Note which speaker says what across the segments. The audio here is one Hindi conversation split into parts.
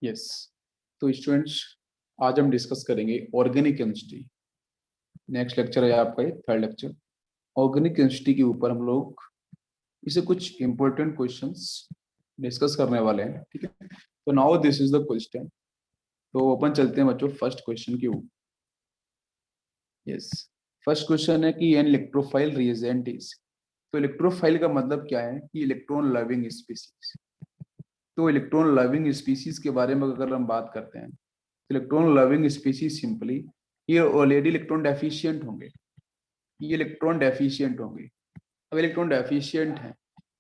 Speaker 1: यस। तो स्टूडेंट्स, आज हम डिस्कस करेंगे ऑर्गेनिक केमिस्ट्री। नेक्स्ट लेक्चर है आपका, ये थर्ड लेक्चर। ऑर्गेनिक केमिस्ट्री के ऊपर हम लोग इसे कुछ इंपॉर्टेंट क्वेश्चंस डिस्कस करने वाले हैं, ठीक है। तो now this is the question. तो अपन चलते हैं बच्चों फर्स्ट क्वेश्चन के ऊपर। यस, फर्स्ट क्वेश्चन है कि एन इलेक्ट्रोफाइल रिएजेंट इज। तो इलेक्ट्रोफाइल का मतलब क्या है कि इलेक्ट्रॉन लविंग स्पीसीज। तो इलेक्ट्रॉन लविंग स्पीसीज के बारे में अगर हम बात करते हैं, इलेक्ट्रॉन लविंग स्पीसीज सिंपली ये ऑलरेडी इलेक्ट्रॉन डेफिशिएंट होंगे। ये इलेक्ट्रॉन डेफिशिएंट होंगे। अब इलेक्ट्रॉन डेफिशिएंट है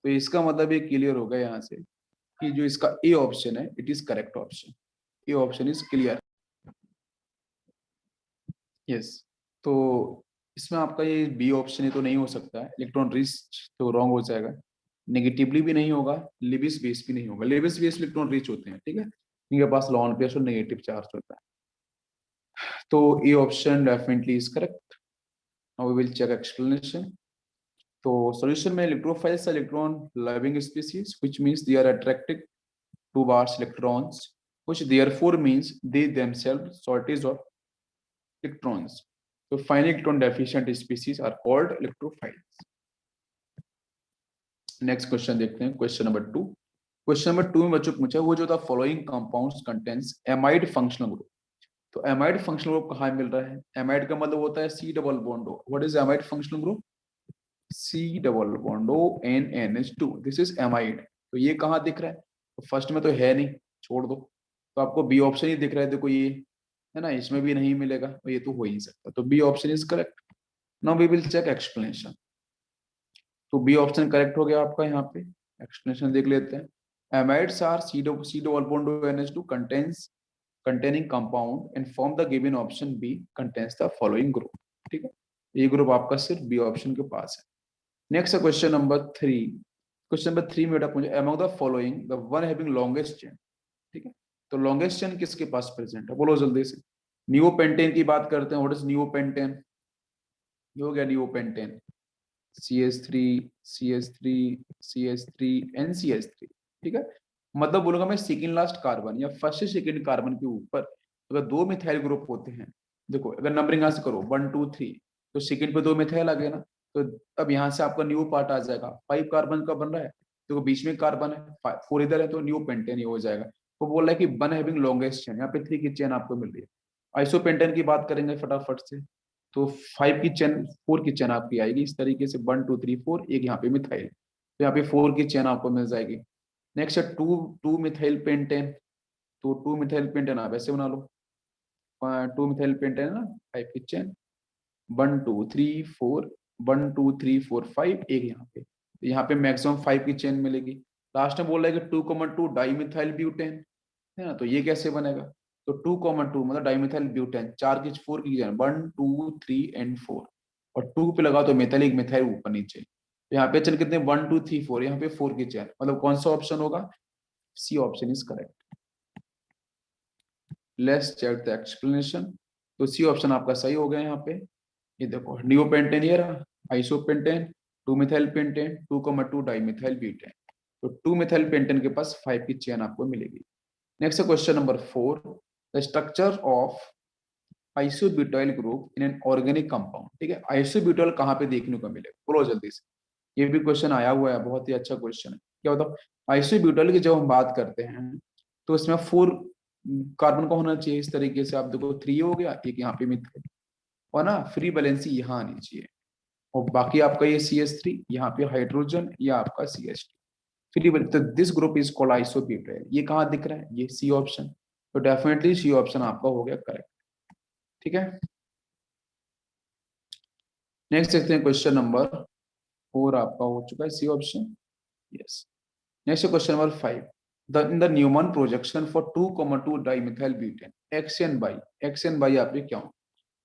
Speaker 1: तो इसका मतलब ये क्लियर होगा यहाँ से कि जो इसका ए ऑप्शन है it is correct option. A option is clear. Yes. तो इसमें आपका ये बी ऑप्शन है तो नहीं हो सकता है, इलेक्ट्रॉन रिच तो रॉन्ग हो जाएगा। नेगेटिवली भी नहीं होगा, लेविस बेस भी नहीं होगा। लेविस बेस इलेक्ट्रॉन रिच होते हैं, ठीक है, इनके पास लॉन पेयर और नेगेटिव चार्ज होता है। तो A option definitely is correct. Now we will check explanation. तो solution में electrophiles are electron loving species, which means they are attracted towards electrons, which therefore means they themselves shortage of electrons. So finally electron deficient species are called electrophiles. Next question देखते हैं, क्वेश्चन नंबर 2। क्वेश्चन नंबर 2 में बच्चों पूछा वो जो था following compounds contains amide functional group. तो एमाइड फंक्शनल ग्रुप कहाँ मिल रहा है? एमाइड का मतलब होता है C double bond O. What is amide functional group? C double bond O N N H two, this is amide. तो ये कहाँ दिख रहा है? तो फर्स्ट में तो है नहीं, छोड़ दो। तो आपको बी ऑप्शन ही दिख रहा है, देखो ये है ना, इसमें भी नहीं मिलेगा तो ये तो हो ही नहीं सकता। तो B option is correct. Now we will check explanation. तो बी ऑप्शन करेक्ट हो गया आपका। यहाँ पे एक्सप्लेनेशन देख लेते हैं। Amides are C double bond O N H two contains containing compound and form the given option B contains the following group। ठीक है, ये ग्रुप आपका सिर्फ बी ऑप्शन के पास है। Next question number 3। Question number 3 में बेटा पूछे among the following the one having longest chain. ठीक है, तो लॉन्गेस्ट चेन किसके पास प्रेजेंट है? बोलो जल्दी से। नियोपेंटेन की बात करते हैं। What is neopentane? ये हो गया neopentane. CH3 CH3 CH3 NCH3। ठीक है, मतलब बोलूंगा मैं सेकेंड लास्ट कार्बन या फर्स्ट से सेकेंड कार्बन के ऊपर अगर दो मिथाइल ग्रुप होते हैं, देखो अगर नंबरिंग यहाँ से करो 1 2 3, तो सेकेंड पे दो मिथाइल आ गए ना। तो अब यहाँ से आपका न्यू पार्ट आ जाएगा। 5 कार्बन का बन रहा है, तो बीच में कार्बन है, 4 इधर है, तो न्यू पेंटेन ये हो जाएगा। वो बोल रहा है कि वन हैविंग लॉन्गेस्ट चेन, यहाँ पे 3 की चेन आपको मिल रही है। आइसोपेंटेन की बात करेंगे फटाफट से, तो 5 की चेन 4 की चेन आपकी आएगी इस तरीके से, 1 2 3 4, एक यहाँ पे मिथाइल, तो यहाँ पे 4 की चेन आपको मिल जाएगी। नेक्स्ट है टू टू मिथाइल पेंटेन। तो टू मिथाइल पेंटेन आप ऐसे बना लो, टू मिथाइल पेंटेन है ना, 5 की चेन, 1 2 3 4, 1 2 3 4 5, एक यहाँ पे, तो यहाँ पे मैक्सिमम 5 की चेन मिलेगी। लास्ट में बोल रहा है कि 2,2 डाई मिथाइल ब्यूटेन, है ना, तो ये कैसे बनेगा? तो 2,2 मतलब डाइमिथाइल ब्यूटेन, 4 की 4 की जाए 1 2 3 एंड 4, और 2 पे लगा तो मिथाइल एक मिथाइल ऊपर नीचे। तो यहाँ पे चल कितने 1 2 3 4, यहाँ पे 4 की चेन, मतलब कौन सा ऑप्शन होगा? C option is correct. Let's check the explanation. तो सी ऑप्शन आपका सही हो गया यहाँ पे। ये देखो नियोपेंटेन ये रहा, isopentane, 2 methyl pentane, 2,2 dimethyl butane. तो 2 मिथाइल पेंटेन के पास 5 की चेन आपको मिलेगी। Next question number 4। The structure of isobutyl group in an organic compound. ठीक है, आइसोब्यूटाइल कहाँ पे देखने को मिलेगा? बोलो जल्दी से। ये भी क्वेश्चन आया हुआ है, बहुत ही अच्छा क्वेश्चन है। क्या बताओ, आइसोब्यूटाइल की जब हम बात करते हैं तो इसमें 4 कार्बन का होना चाहिए इस तरीके से। आप देखो 3 हो गया, एक यहाँ पे मिथाइल, और ना फ्री वैलेंसी यहाँ आनी चाहिए, और बाकी आपका ये CH3, यहाँ पे हाइड्रोजन, या आपका CH2 फ्री। तो this group is called isobutyl. ये कहाँ दिख रहा है? ये सी ऑप्शन। तो डेफिनेटली सी ऑप्शन आपका हो गया करेक्ट। ठीक है, नेक्स्ट देखते हैं क्वेश्चन नंबर 4 आपका हो चुका है C option. Yes. Next question number 5। The in the Newman projection for 2,2 dimethyl butane X and Y, X and Y आप ये क्या हो?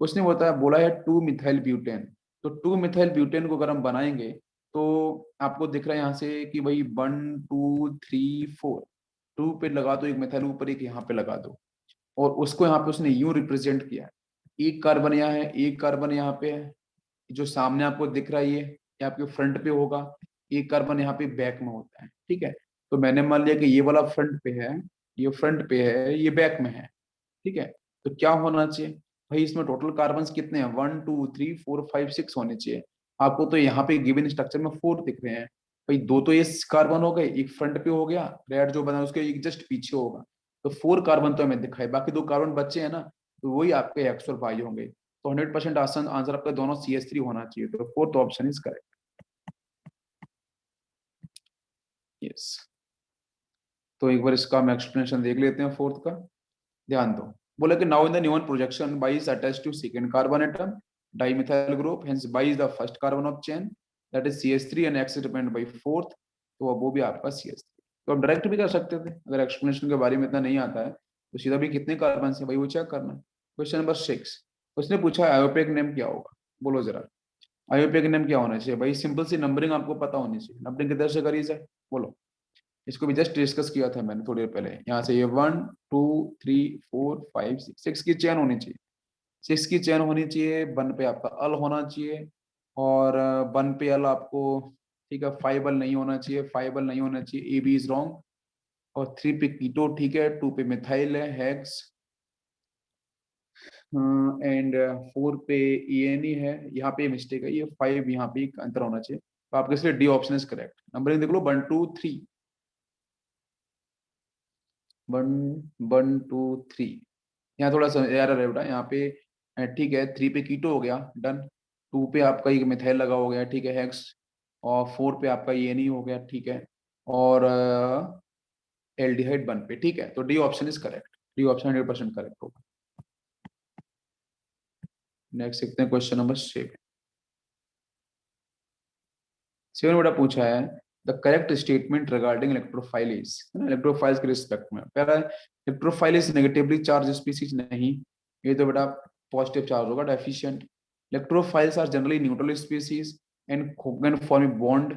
Speaker 1: उसने बताया, बोला है 2 मिथाइल ब्यूटेन। तो 2 मिथाइल ब्यूटेन को अगर हम बनाएंगे तो आपको दिख रहा है यहाँ से कि भाई 1 2 3 4, 2 पे लगा दो एक मिथाइल ऊपर, एक यहाँ पे लगा दो, और उसको यहाँ पे उसने यूं रिप्रेजेंट किया है। एक कार्बन यहाँ है, एक कार्बन यहाँ पे है, जो सामने आपको दिख रहा है ये आपके फ्रंट पे होगा, एक कार्बन यहाँ पे बैक में होता है। ठीक है, तो मैंने मान लिया कि ये वाला फ्रंट पे है ये फ्रंट पे है, ये बैक में है, ठीक है। तो क्या होना चाहिए भाई, इसमें टोटल कार्बन कितने हैं, 1 2 3 4 5 6 होने चाहिए। आपको तो यहाँ पे गिवन स्ट्रक्चर में 4 दिख रहे हैं भाई, दो तो ये कार्बन हो गए, एक फ्रंट पे हो गया, रेड जो बना उसके एक जस्ट पीछे होगा, तो 4 कार्बन तो हमें दिखाई, बाकी 2 कार्बन बचे हैं ना, तो वही आपके एक्स और वाई होंगे। तो 100% आंसर आंसर आपका दोनों CH3 होना चाहिए, तो fourth option is correct. Yes, तो एक बार इसका हम एक्सप्लेनेशन देख लेते हैं फोर्थ का, ध्यान दो। बोला कि now in the Newman projection Y is attached to second carbon atom dimethyl group, hence Y is the first carbon of chain, that is CH3 and X represented by fourth, तो अब वो भी आपका CH3। तो आप डायरेक्ट भी कर सकते थे, अगर एक्सप्लेनेशन के बारे में इतना नहीं आता है तो सीधा भी कितने कार्बन है भाई वो चेक करना। क्वेश्चन नंबर 6, उसने पूछा आयोपेक नेम क्या होगा, बोलो जरा। आयोपेक नेम क्या होना चाहिए भाई, सिंपल सी नंबरिंग आपको पता होनी चाहिए, नंबरिंग किधर से करी जाए बोलो। इसको भी जस्ट डिस्कस किया था मैंने थोड़ी देर पहले, यहाँ से ये 1 2 3 4 5 6 6 की चेन होनी चाहिए, 6 की चेन होनी चाहिए, वन पे आपका अल होना चाहिए, और वन पे अल आपको, ठीक है, 5 अल नहीं होना चाहिए, 5 अल नहीं होना चाहिए, AB इज रॉन्ग, और 3 पे कीटो, ठीक है, 2 पे मिथाइल है, हेक्स, एंड 4 पे ENE है, यहाँ पे मिस्टेक है, ये 5 यहाँ पे एक अंतर होना चाहिए, तो आपके इसलिए D option is correct. Numbering देख लो 1 2 3, 1 1 2 3, यहाँ थोड़ा सा एरर है बेटा, यहाँ पे ठीक है, 3 पे कीटो हो गया, डन, 2 पे आपका एक मिथाइल लगा हो गया, ठीक है, हेक्स, और 4 पे आपका ये नहीं हो गया, ठीक है, और एल्डिहाइड 1 पे, ठीक है, तो D option is correct, D option 100% correct होगा। नेक्स्ट देखते हैं क्वेश्चन नंबर 7। 7 बेटा पूछा है the correct statement regarding electrophile is, है ना, इलेक्ट्रोफाइल्स के रिस्पेक्ट में, पहला electrophile is negatively charge species, नहीं, ये तो बेटा पॉजिटिव चार्ज होगा, deficient. Electrophiles are generally neutral species and can form a bond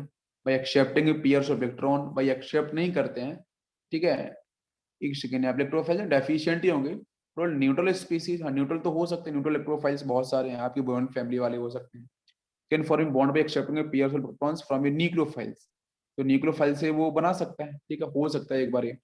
Speaker 1: by accepting pairs of electron, by accept नहीं करते हैं, ठीक है, एक सेकेंड, आप इलेक्ट्रोफाइल डेफिशिएंट ही होंगे, तो न्यूट्रल स्पीसीज, हाँ न्यूट्रल तो हो सकते हैं, न्यूट्रल इलेक्ट्रोफाइल्स बहुत सारे हैं, आपकी बोन फैमिली वाले हो सकते हैं, can form bond by accepting pairs of electrons from A nucleophiles, तो न्यूक्लियोफाइल से वो बना सकता है, ठीक है, हो सकता है, एक बार ये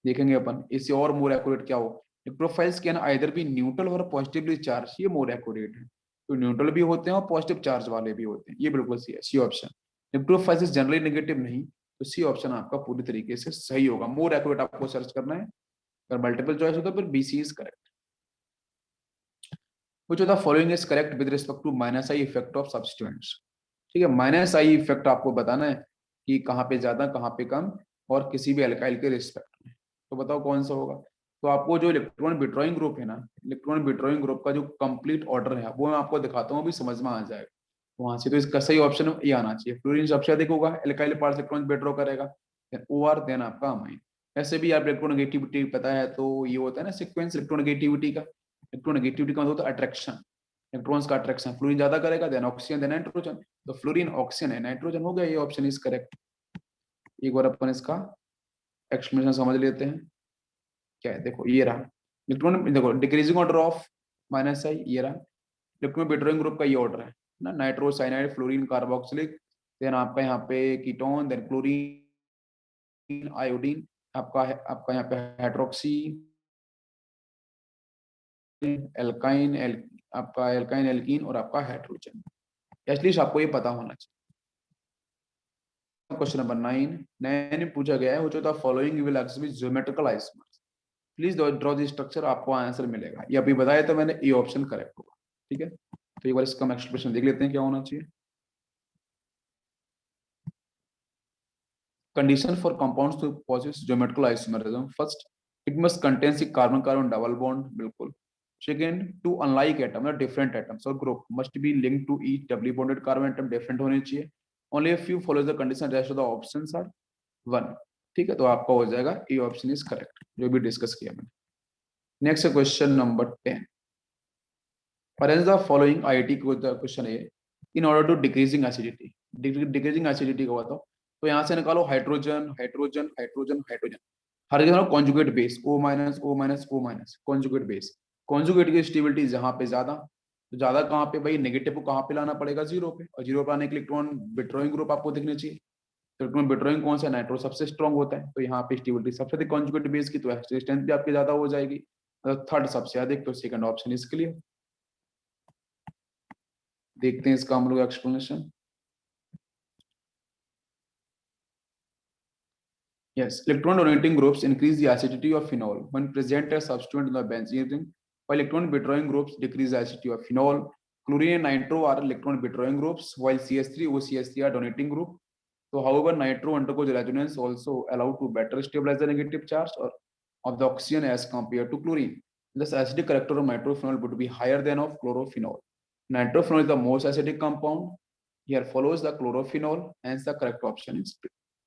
Speaker 1: देखेंगे अपन, इससे और मोर एक्यूरेट क्या हो, electrophiles can either B neutral और पॉजिटिवली चार्ज, ये मोर एक्यूरेट है, तो न्यूट्रल भी होते हैं और पॉजिटिव चार्ज वाले भी होते हैं, ये बिल्कुल सही है, C option. Electrophiles generally negative नहीं, तो सी ऑप्शन आपका पूरी तरीके से सही होगा, मोर एक्यूरेट आपको सर्च करना है, अगर मल्टीपल चॉइस होता है फिर BC is correct. Which of the following is correct with respect to minus I effect of substituents, ठीक है, माइनस आई इफेक्ट आपको बताना है कि कहाँ पे ज्यादा कहाँ पे कम, और किसी भी अल्काइल के रिस्पेक्ट में, तो बताओ कौन सा होगा। तो आपको जो इलेक्ट्रॉन विड्रॉइंग ग्रुप है ना, इलेक्ट्रॉन विड्रॉइंग ग्रुप का जो कंप्लीट ऑर्डर है वो मैं आपको दिखाता हूँ, अभी समझ में आ जाएगा वहां से, तो इसका सही ऑप्शन ये आना चाहिए, फ्लोरीन सबसे अधिक होगा, एल्काइल पार्ट्स इलेक्ट्रॉन विड्रॉ करेगा, OR देन आपका अमाइन। ऐसे भी आप इलेक्ट्रोनेगेटिविटी पता है तो ये होता है ना सीक्वेंस इलेक्ट्रोनेगेटिविटी का, इलेक्ट्रोनेगेटिविटी का मतलब होता है अट्रैक्शन, इलेक्ट्रॉन्स का अट्रैक्शन, फ्लोरीन ज्यादा करेगा देन ऑक्सीजन देन नाइट्रोजन, तो फ्लोरीन ऑक्सीजन है नाइट्रोजन हो गया, ये ऑप्शन इज करेक्ट। एक बार अपन इसका एक्सप्लेनेशन समझ लेते हैं, क्या है, देखो ये रहा इलेक्ट्रॉन, देखो डिक्रीजिंग ऑर्डर ऑफ माइनस आई, ये रहा इलेक्ट्रॉन विड्रॉइंग ग्रुप का ये ऑर्डर है ना, नाइट्रोसाइनाइड फ्लोरीन कार्बोक्सिलिक, देन आपका यहाँ पे कीटोन, देन क्लोरीन आयोडीन, आपका यहाँ पे हाइड्रोक्सी एल्काइन आपका एल्काइन एल्कीन, और आपका हाइड्रोजन, एटलीस्ट आपको ये पता होना चाहिए। क्वेश्चन नंबर 9, 9 में पूछा गया है which of the following will exist geometrical isomers, please draw the structure, आपको आंसर मिलेगा, ये अभी बताया तो मैंने, ए ऑप्शन करेक्ट होगा, ठीक है। तो एक बार इसका हम एक्सप्रेशन देख लेते हैं क्या होना चाहिए। Condition for compounds to possess geometrical isomerism, first it must contains a carbon carbon double bond, बिल्कुल। Second, to unlike atom different atoms और group must be link to each doubly bonded carbon atom different होने चाहिए, only a few follows the condition, rest of the options are 1, ठीक है, तो आपका हो जाएगा ए ऑप्शन इज करेक्ट, जो भी डिस्कस किया मैंने। Next question number 10, arrange the following IIT question है, in order to decreasing acidity, decreasing acidity को बताओ, तो यहाँ से निकालो हाइड्रोजन हाइड्रोजन हाइड्रोजन हाइड्रोजन, हर जगह conjugate base O minus O minus O minus, conjugate base, conjugate की स्टेबिलिटी जहाँ पे ज्यादा, तो ज्यादा कहाँ पे भाई, नेगेटिव को कहाँ पे लाना पड़ेगा, जीरो पे, और जीरो पे आने के इलेक्ट्रॉन विड्रॉइंग ग्रुप आपको दिखने चाहिए, तो इलेक्ट्रॉन विड्रॉइंग कौन सा, नाइट्रो सबसे स्ट्रॉन्ग होता है, तो यहाँ पे स्टेबिलिटी सबसे अधिक कॉन्जुगेट बेस की, तो रेजिस्टेंस भी आपकी ज्यादा हो जाएगी। थर्ड सबसे अधिक, तो सेकंड ऑप्शन इज क्लियर। देखते हैं इसका हम लोग explanation. Yes, electron donating groups increase the acidity of phenol when present as substituent in the benzene ring, while electron withdrawing groups decrease the acidity of phenol. Chlorine and nitro are electron withdrawing groups, while CH3, OCH3 are donating group. So, however, nitro undergoes resonance also allowed to better stabilize the negative charge of the oxygen as compared to chlorine. Thus, acidic character of nitrophenol would be higher than of chlorophenol. Nitrophenol is the most acidic compound. Here follows the chlorophenol, hence the correct option is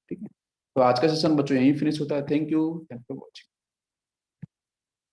Speaker 1: ठीक है। तो आज का सेशन बच्चों यहीं फिनिश होता है। Thank you for watching.